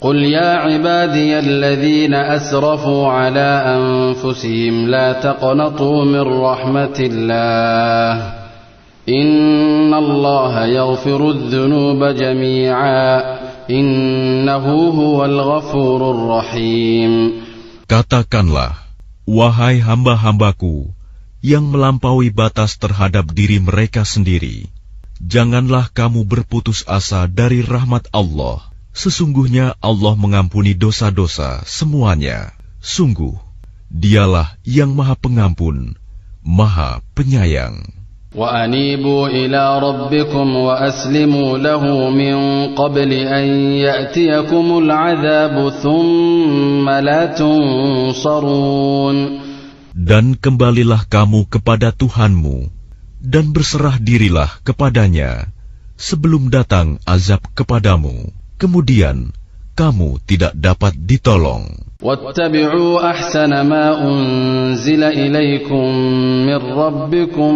قل يا عبادي الذين أسرفوا على أنفسهم لا تقنطوا من رحمة الله إن الله يغفر الذنوب جميعا إنه هو الغفور الرحيم. Katakanlah, wahai hamba-hambaku yang melampaui batas terhadap diri mereka sendiri, janganlah kamu berputus asa dari rahmat Allah. Sesungguhnya Allah mengampuni dosa-dosa semuanya. Sungguh, Dialah yang Maha Pengampun, Maha Penyayang. وَأَنِيبُوا إِلَى رَبِّكُمْ وَأَسْلِمُوا لَهُ مِنْ قَبْلِ أَنْ يَأْتِيَكُمُ الْعَذَابُ ثُمَّ لَا تُنْصَرُونَ. Dan kembalilah kamu kepada Tuhanmu, dan berserah dirilah kepadanya, sebelum datang azab kepadamu. Kemudian kamu tidak dapat ditolong. وَاتَّبِعُوا أَحْسَنَ مَا أُنْزِلَ إِلَيْكُمْ مِنْ رَبِّكُمْ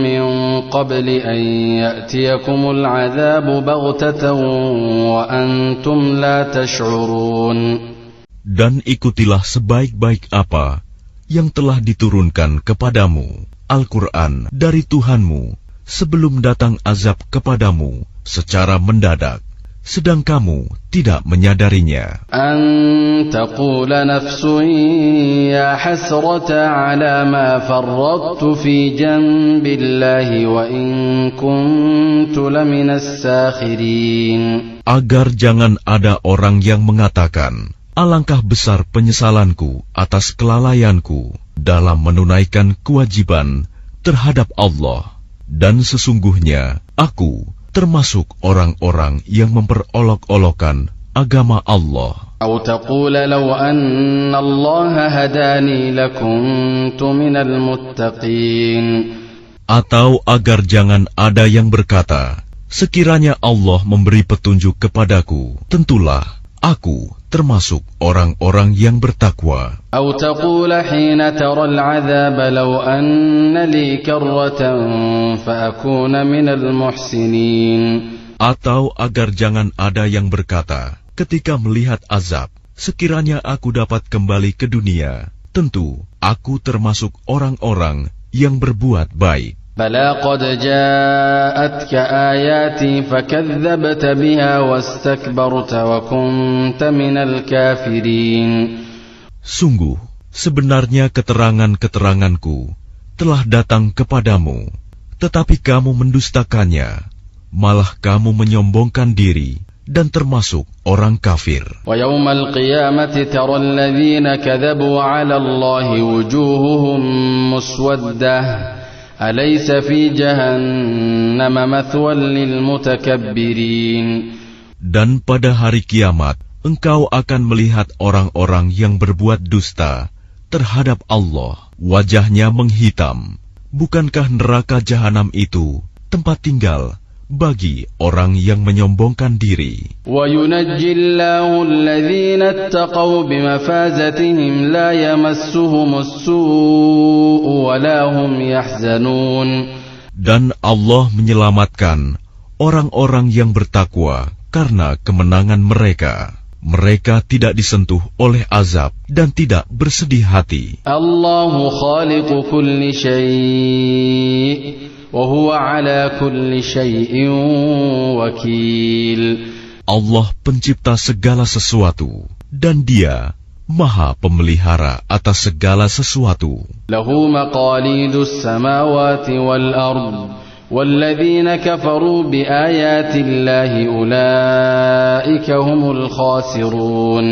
مِنْ قَبْلِ أَنْ يَأْتِيَكُمُ الْعَذَابُ بَغْتَةً وَأَنْتُمْ لَا تَشْعُرُونَ. Dan ikutilah sebaik-baik apa yang telah diturunkan kepadamu, Al-Quran dari Tuhanmu, sebelum datang azab kepadamu secara mendadak, sedang kamu tidak menyadarinya. An taqula nafsun ya hasrata ala ma farrattu fi jambillahi wa in kuntu laminas sakhirin. Agar jangan ada orang yang mengatakan, alangkah besar penyesalanku atas kelalaianku dalam menunaikan kewajiban terhadap Allah, dan sesungguhnya aku termasuk orang-orang yang memperolok-olokkan agama Allah. Atau taqula law anna Allah hadani lakuntu minal muttaqin. Atau agar jangan ada yang berkata, sekiranya Allah memberi petunjuk kepadaku, tentulah aku termasuk orang-orang yang bertakwa. Atau taqula hina tara al-'adzab law anna li karratan fa akuna minal muhsinin. Atau agar jangan ada yang berkata, ketika melihat azab, sekiranya aku dapat kembali ke dunia, tentu aku termasuk orang-orang yang berbuat baik. Bala qad ja'atka ayati fakadzdzabta biha wastakbarta wa kunta minal kafirin. Sungguh, sebenarnya keterangan-keteranganku telah datang kepadamu, tetapi kamu mendustakannya, malah kamu menyombongkan diri dan termasuk orang kafir. Wa yawmal qiyamati taral ladzina kadzabu 'ala Allahi wujuhuhum muswaddah. Alaysa fi jahannam mathwan lil mutakabbirin. Dan pada hari kiamat, engkau akan melihat orang-orang yang berbuat dusta terhadap Allah, wajahnya menghitam. Bukankah neraka jahanam itu tempat tinggal bagi orang yang menyombongkan diri? Wa yunajjillahu alladhina ittaqaw bimafazatihim la yamassuhumus su'u wa la hum yahzanun. Dan Allah menyelamatkan orang-orang yang bertakwa karena kemenangan mereka. Mereka tidak disentuh oleh azab dan tidak bersedih hati. Allahu khaliqu kulli syai' wa huwa ala kulli syai'in wakil. Allah pencipta segala sesuatu, dan Dia Maha Pemelihara atas segala sesuatu. Lahu maqalidus samawati wal ard. وَالَّذِينَ كَفَرُوا بِآيَاتِ اللَّهِ أُولَئِكَ هُمُ الْخَاسِرُونَ.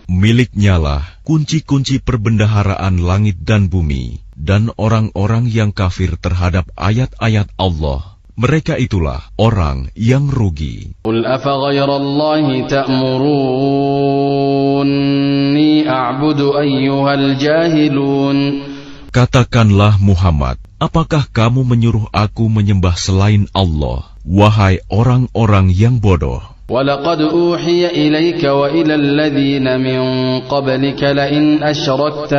Miliknyalah kunci-kunci perbendaharaan langit dan bumi, dan orang-orang yang kafir terhadap ayat-ayat Allah, mereka itulah orang yang rugi. قُلْ أَفَغَيْرَ اللَّهِ تَأْمُرُونِّي أَعْبُدُ أَيُّهَا الْجَاهِلُونَ. Katakanlah Muhammad, apakah kamu menyuruh aku menyembah selain Allah, wahai orang-orang yang bodoh? وَلَقَدْ أُوحِيَ إِلَيْكَ وَإِلَى الَّذِينَ مِنْ قَبْلِكَ لَئِنْ أَشْرَكْتَ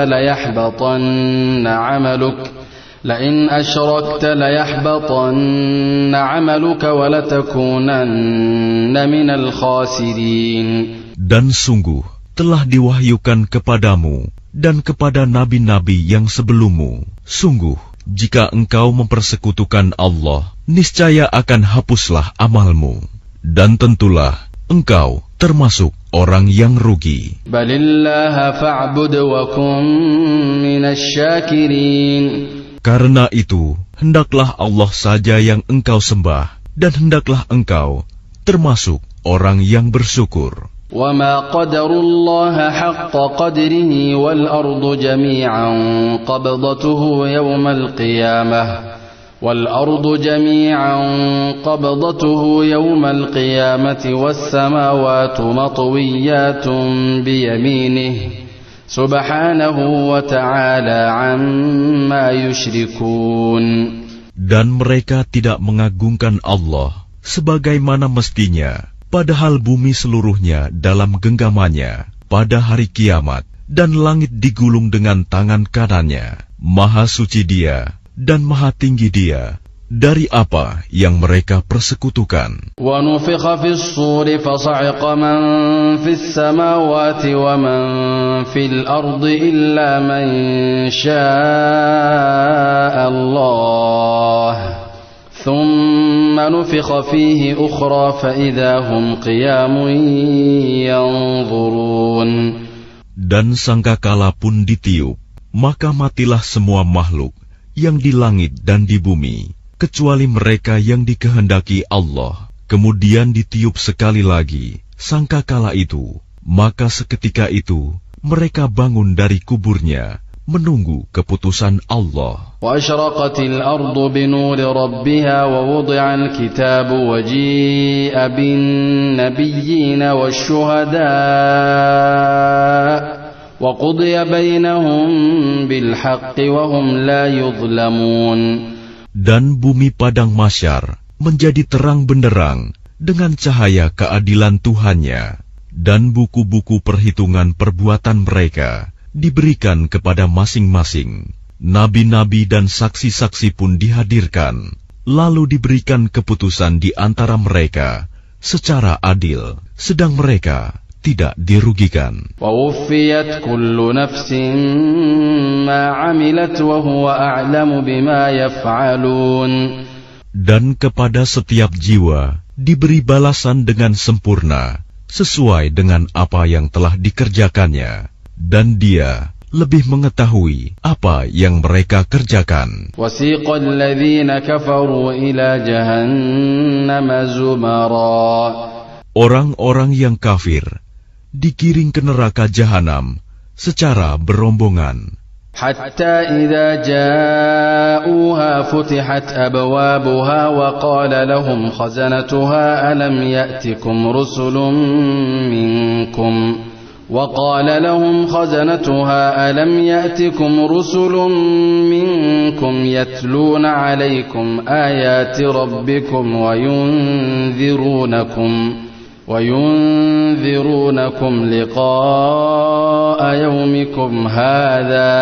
لَيَحْبَطَنَّ عَمَلُكَ وَلَتَكُونَنَّ مِنَ الْخَاسِرِينَ. Dan sungguh telah diwahyukan kepadamu dan kepada nabi-nabi yang sebelummu. Sungguh, jika engkau mempersekutukan Allah, niscaya akan hapuslah amalmu. Dan tentulah engkau termasuk orang yang rugi. Balillaha fa'bud wa kun minasyakirin. Karena itu, hendaklah Allah saja yang engkau sembah, dan hendaklah engkau termasuk orang yang bersyukur. وَمَا قَدَرُوا اللَّهَ حَقَّ قَدْرِهِ وَالْأَرْضُ جَمِيعًا قَبْضَتُهُ يَوْمَ الْقِيَامَةِ وَالسَّمَاوَاتُ مَطْوِيَّاتٌ بِيَمِينِهِ سُبْحَانَهُ وَتَعَالَى عَمَّا يُشْرِكُونَ. Dan mereka tidak mengagungkan Allah sebagaimana mestinya, padahal bumi seluruhnya dalam genggamannya pada hari kiamat, dan langit digulung dengan tangan kanannya. Maha suci Dia dan maha tinggi Dia dari apa yang mereka persekutukan. وَنُفِخَ فِي الصُّورِ فَصَعِقَ مَن فِي السَّمَاوَاتِ وَمَن فِي الْأَرْضِ إِلَّا مَن شَاءَ اللَّهُ ثُمَّ نُفِخَ فِيهِ أُخْرَى فَإِذَا هُمْ قِيَامٌ يَنظُرُونَ. Dan sangkakala pun ditiup, maka matilah semua makhluk yang di langit dan di bumi, kecuali mereka yang dikehendaki Allah. Kemudian ditiup sekali lagi sangkakala itu, maka seketika itu mereka bangun dari kuburnya menunggu keputusan Allah. وَأَشْرَقَتِ الْأَرْضُ بِنُورِ رَبِّهَا وَوُضِعَ الْكِتَابُ وَجِيءَ بِالنَّبِيِّينَ وَالشُّهَدَاءِ وَقُضِيَ بَيْنَهُم بِالْحَقِّ وَهُمْ لَا يُظْلَمُونَ. Dan bumi padang mahsyar menjadi terang benderang dengan cahaya keadilan Tuhannya, dan buku-buku perhitungan perbuatan mereka diberikan kepada masing-masing. Nabi-nabi dan saksi-saksi pun dihadirkan, lalu diberikan keputusan di antara mereka secara adil, sedang mereka tidak dirugikan. وَوُفِّيَتْ كُلُّ نَفْسٍ مَا عَمِلَتْ وَهُوَ أَعْلَمُ بِمَا يَفْعَلُونَ. Dan kepada setiap jiwa diberi balasan dengan sempurna sesuai dengan apa yang telah dikerjakannya, dan Dia lebih mengetahui apa yang mereka kerjakan. وَسِيقَ الَّذِينَ كَفَرُوا إِلَى جَهَنَّمَ زُمَرًا. Orang-orang yang kafir dikiring ke neraka jahanam secara berombongan. حتى إذا جاءوها فتحت أبوابها وقال لهم خزنتها ألم يأتكم رسل منكم يتلون عليكم آيات ربكم وينذرونكم لقاء يومكم هذا.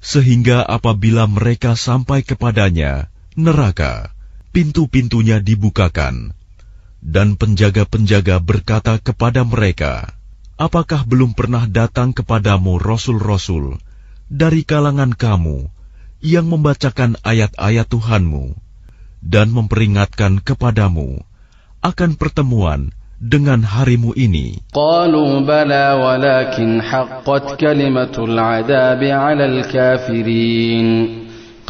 Sehingga apabila mereka sampai kepadanya neraka, pintu-pintunya dibukakan, dan penjaga-penjaga berkata kepada mereka, apakah belum pernah datang kepadamu rasul-rasul dari kalangan kamu yang membacakan ayat-ayat Tuhanmu dan memperingatkan kepadamu akan pertemuan dengan harimu ini? قالوا بلى ولكن حقت كلمة العذاب على الكافرين.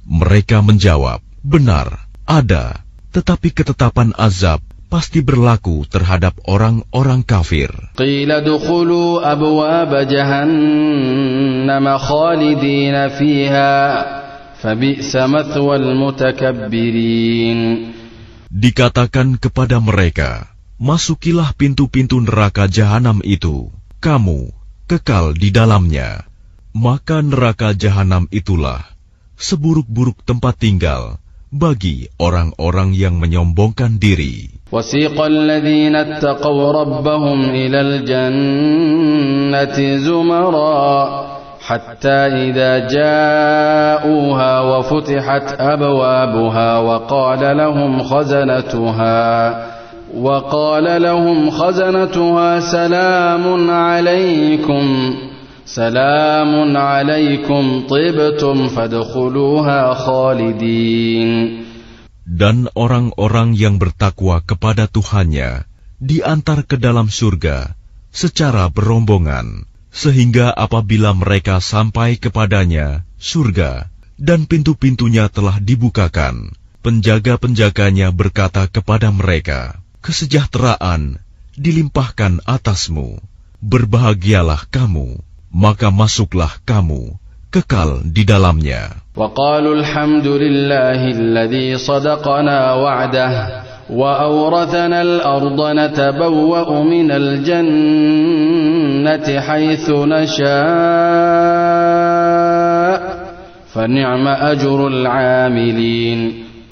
Mereka menjawab, benar, ada, tetapi ketetapan azab pasti berlaku terhadap orang-orang kafir. قيل ادخلوا أبواب جهنم خالدين فيها فبئس مثوى المتكبرين. Dikatakan kepada mereka, masukilah pintu-pintu neraka jahanam itu, kamu kekal di dalamnya. Maka neraka jahanam itulah seburuk-buruk tempat tinggal bagi orang-orang yang menyombongkan diri. وسيق الذين اتقوا ربهم إلى الجنة زمرا حتى إذا جاءوها وفتحت أبوابها وقال لهم خزنتها سلام عليكم طبتم فادخلوها خالدين. Dan orang-orang yang bertakwa kepada Tuhannya diantar ke dalam surga secara berombongan, sehingga apabila mereka sampai kepadanya surga dan pintu-pintunya telah dibukakan, penjaga-penjaganya berkata kepada mereka, kesejahteraan dilimpahkan atasmu, berbahagialah kamu, maka masuklah kamu kekal di dalamnya. وقالوا الحمد لله الذي صدقنا وعده وأورثنا الأرض نتبوأ من الجنة حيث نشاء فنعم أجر العاملين.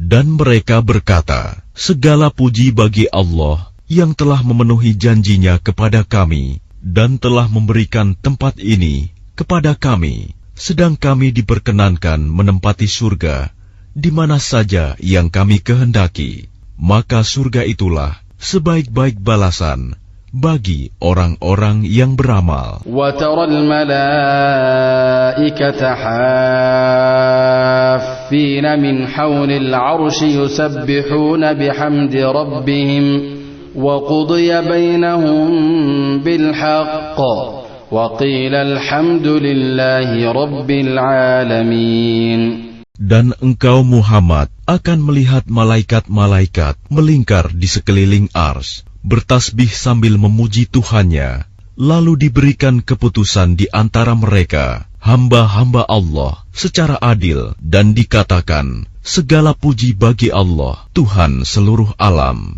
Dan mereka berkata, segala puji bagi Allah yang telah memenuhi janjinya kepada kami dan telah memberikan tempat ini kepada kami, sedang kami diperkenankan menempati surga di mana saja yang kami kehendaki. Maka surga itulah sebaik-baik balasan bagi orang-orang yang beramal. وَتَرَى الْمَلَائِكَةَ حَافِّينَ مِنْ حَوْلِ الْعَرْشِ يُسَبِّحُونَ بِحَمْدِ رَبِّهِمْ وَقُضِيَ بَيْنَهُمْ بِالْحَقِّ وَقِيلَ الْحَمْدُ لِلَّهِ رَبِّ الْعَالَمِينَ. Dan engkau Muhammad akan melihat malaikat-malaikat melingkar di sekeliling ars, bertasbih sambil memuji Tuhannya, lalu diberikan keputusan di antara mereka, hamba-hamba Allah, secara adil, dan dikatakan, segala puji bagi Allah, Tuhan seluruh alam.